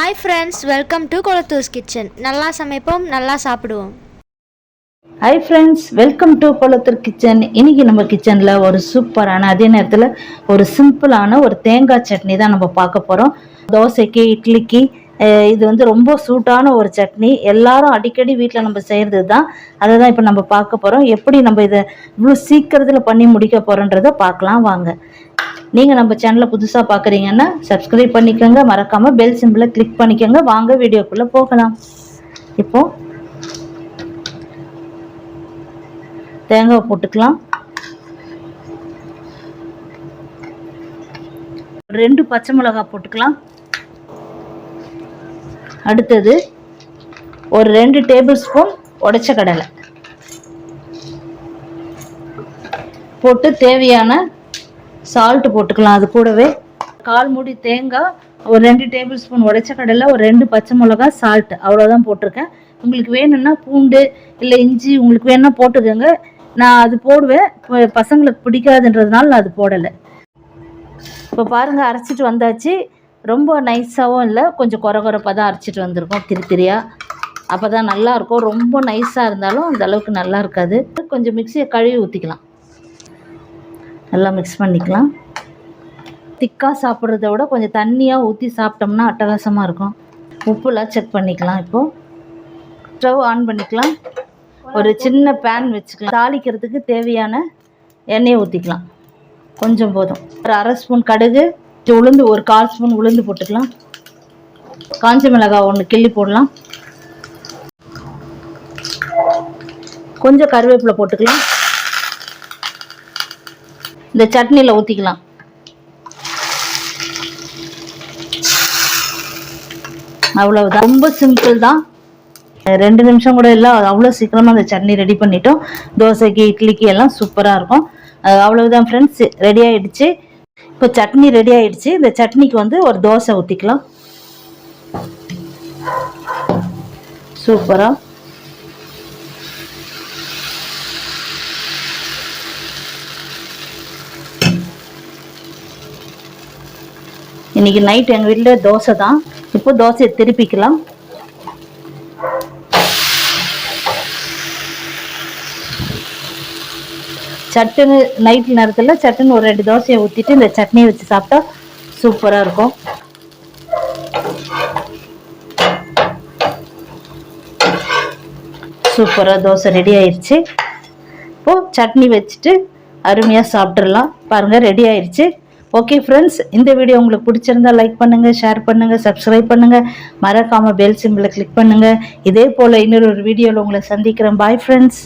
Hi friends, welcome to Kolathu's Kitchen. நல்லா சமைப்போம், நல்லா சாப்பிடுவோம். Hi friends, welcome to Kolathur kitchen. இன்னைக்கு நம்ம கிச்சனில் ஒரு சூப்பரான, அதே நேரத்தில் ஒரு சிம்பிளான ஒரு தேங்காய் சட்னி தான் நம்ம பார்க்க போகிறோம். தோசைக்கு, இட்லிக்கு இது வந்து ரொம்ப சூட்டான ஒரு சட்னி. எல்லாரும் அடிக்கடி வீட்டில் நம்ம செய்கிறது தான். அதை தான் இப்போ நம்ம பார்க்க போகிறோம். எப்படி நம்ம இதை இவ்வளோ சீக்கிரத்தில் பண்ணி முடிக்க போகிறோன்றதை பார்க்கலாம் வாங்க. நீங்கள் நம்ம சேனலை புதுசாக பார்க்குறீங்கன்னா சப்ஸ்கிரைப் பண்ணிக்கோங்க, மறக்காமல் பெல் சிம்பிளை கிளிக் பண்ணிக்கோங்க. வாங்க வீடியோக்குள்ளே போகலாம். இப்போது தேங்காய் போட்டுக்கலாம். 2 பச்சை மிளகாய் போட்டுக்கலாம். அடுத்தது ஒரு 2 டேபிள் ஸ்பூன் உடைச்ச கடலை போட்டு தேவையான சால்ட் போட்டுக்கலாம். அது கூடவே 1/4 மூடி தேங்காய், ஒரு 2 டேபிள் ஸ்பூன் உடைச்ச கடலை, ஒரு 2 பச்சை மிளகாய், சால்ட், அவ்வளோதான் போட்டிருக்கேன். உங்களுக்கு வேணும்னா பூண்டு இல்லை இஞ்சி உங்களுக்கு வேணும்னா போட்டுக்கோங்க. நான் அது போடுவேன், பசங்களுக்கு பிடிக்காதுன்றதுனால நான் அது போடலை. இப்போ பாருங்கள், அரைச்சிட்டு வந்தாச்சு. ரொம்ப நைஸாகவும் இல்லை, கொஞ்சம் குறப்பாக தான் அரைச்சிட்டு வந்திருக்கோம், திரியாக. அப்போ தான் நல்லாயிருக்கும். ரொம்ப நைஸாக இருந்தாலும் அந்த அளவுக்கு நல்லா இருக்காது. கொஞ்சம் மிக்சியை கழுவி ஊற்றிக்கலாம். நல்லா மிக்ஸ் பண்ணிக்கலாம். திக்காக சாப்பிட்றத விட கொஞ்சம் தண்ணியாக ஊற்றி சாப்பிட்டோம்னா அட்டகாசமாக இருக்கும். உப்புலாம் செக் பண்ணிக்கலாம். இப்போது ஸ்டவ் ஆன் பண்ணிக்கலாம். ஒரு சின்ன பேன் வச்சுக்கலாம். தாளிக்கிறதுக்கு தேவையான எண்ணெயை ஊற்றிக்கலாம். கொஞ்சம் போதும். ஒரு 1/2 ஸ்பூன் கடுகு, உளுந்து ஒரு 1/4 ஸ்பூன் உளுந்து போட்டுக்கலாம். காஞ்ச மிளகாய் 1 கிள்ளி போடலாம். கொஞ்சம் கருவேப்பிலை போட்டுக்கலாம். இந்த சட்னியில் ஊற்றிக்கலாம். அவ்வளவுதான். ரொம்ப சிம்பிள் தான். 2 நிமிஷம் கூட இல்லை, அவ்வளோ சீக்கிரமாக அந்த சட்னி ரெடி பண்ணிட்டோம். தோசைக்கு, இட்லிக்கு எல்லாம் சூப்பராக இருக்கும். அவ்வளவுதான் ஃப்ரெண்ட்ஸ், ரெடி ஆகிடுச்சு. இப்போ சட்னி ரெடி ஆகிடுச்சு. இந்த சட்னிக்கு வந்து ஒரு தோசை ஊற்றிக்கலாம். சூப்பராக இன்னைக்கு நைட் எங்கள் வீட்டில் தோசை தான். இப்போ தோசையை திருப்பிக்கலாம். சட்டுன்னு நைட் நேரத்தில் சட்டுன்னு ஒரு 2 தோசையை ஊற்றிட்டு இந்த சட்னியை வச்சு சாப்பிட்டா சூப்பராக இருக்கும். சூப்பராக தோசை ரெடி ஆயிடுச்சு. இப்போது சட்னி வச்சுட்டு அருமையாக சாப்பிட்றலாம். பாருங்கள், ரெடி ஆயிடுச்சு. ஓகே ஃப்ரெண்ட்ஸ், இந்த வீடியோ உங்களுக்கு பிடிச்சிருந்தா லைக் பண்ணுங்கள், ஷேர் பண்ணுங்கள், சப்ஸ்கிரைப் பண்ணுங்கள், மறக்காமல் பெல் சிம்பிளை கிளிக் பண்ணுங்கள். இதே போல் இன்னொரு வீடியோவில் உங்களை சந்திக்கிறேன். Bye friends.